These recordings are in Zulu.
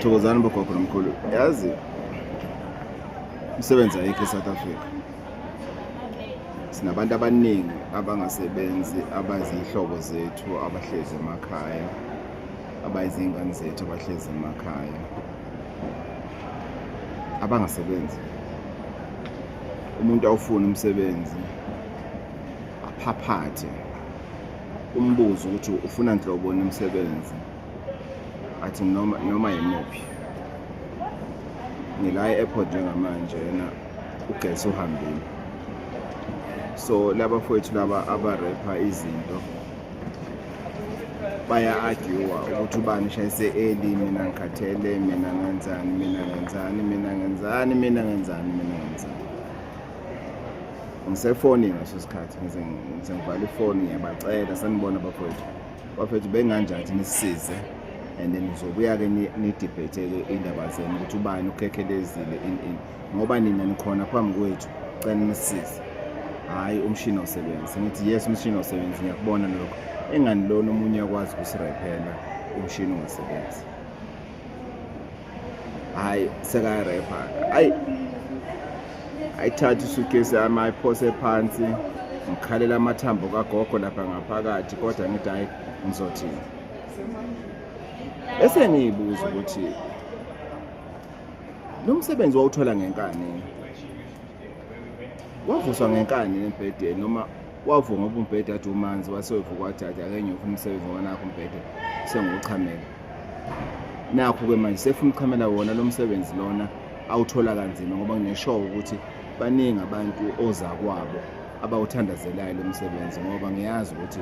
Thokozani bogogo nomkhulu. Yazi umsebenzi ayikho eSouth Africa. Sinabantu abaningi abangasebenzi abazihlobo zethu abahlezi emakhaya, abayizingane zethu abahlezi emakhaya, abangasebenzi. Umuntu awufuna umsebenzi aphaphathe, umbuzo ukuthi ufuna nhloboni umsebenzi, athi noma yimuphi. Ngila e-airport njengamanje yena ugesi uhambile. So laba fowethu laba abarepha izinto baya-argue ukuthi ubani ushayise early, mina ngikhathele, mina ngenzani. Ngisefoni ngaso sikhathi ngivala ifoni ngiyabacela, sanibona bafowethu benganjani nisisize, and then nizobuya-ke ni-debate-ke indaba zenu ukuthi ubani ukhekhelezile ini ngoba nina nikhona phambi kwethu, cela nisisize. Hayi umshini awusebenzi. Ngithi yes umshini awusebenzi, ngiyakubona lokho. Engani lona omunye akwazi ukusirephela umshini ungasebenzi. Hayi sekayarepha. Ayithatha isukesi yami ayiphose phansi, ngikhalela amathambo kagogo lapha ngaphakathi, kodwa ngithi hayi ngizothini. Bese ngiyibuza ukuthi lo msebenzi wawuthola ngenkani? Wavuswa ngenkani embhedeni noma wavuka ngoba umbhede athi umanzi wasevuka wathi ake ngiyofuna umsebenzi ngoba nakho umbhede sengiwuchamela. Nakho-ke manje sefuna ukuchamela wona lo msebenzi lona awuthola kanzima ngoba ngineshow ukuthi baningi abantu ozakwabo abawuthandazelayo lo msebenzi, ngoba ngiyazi ukuthi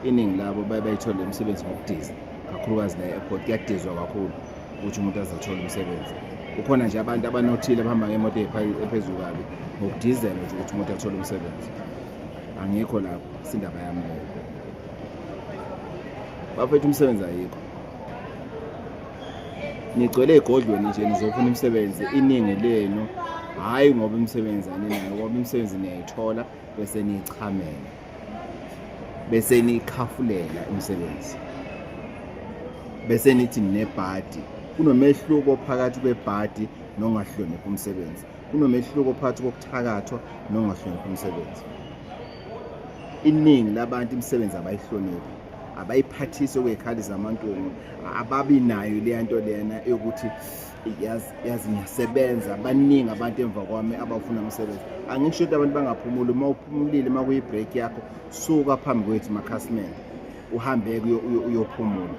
iningi labo bayithole umsebenzi ngokudiza, kakhulukazi la e-airport kuyadizwa kakhulu ukuthi umuntu azathole umsebenzi. Kukhona nje abantu abanothile abahamba ngemoto ephezulu kabi ngokudizela nje ukuthi umuntu athole umsebenzi. Angikho lapho, sindaba yami leyo. Bafethu umsebenzi ayikho. Nigcwele egodlweni nje nizofuna umsebenzi, iningi lenu hayi ngoba umsebenzi aninayo, ngoba umsebenzi niyayithola bese niyichamela, bese nikhafulela umsebenzi, bese nithi nebhadi. Kunomehluko phakathi kwebhadi nongahloniphi umsebenzi. Kunomehluko phakathi kokuthakathwa nongahloniphi umsebenzi. Iningi labantu imisebenzi abayihloniphi, abayiphathise kwezikhali zamantungu, ababi nayo leya nto lena yokuthi yazi ngiyasebenza. Baningi abantu emva kwami abafuna umsebenzi. Angisho ukuthi abantu bangaphumuli. Uma uphumulile, uma kuyi-break yakho, suka phambi kwethu makhasimende, uhambe uyophumula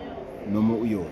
noma uyodla.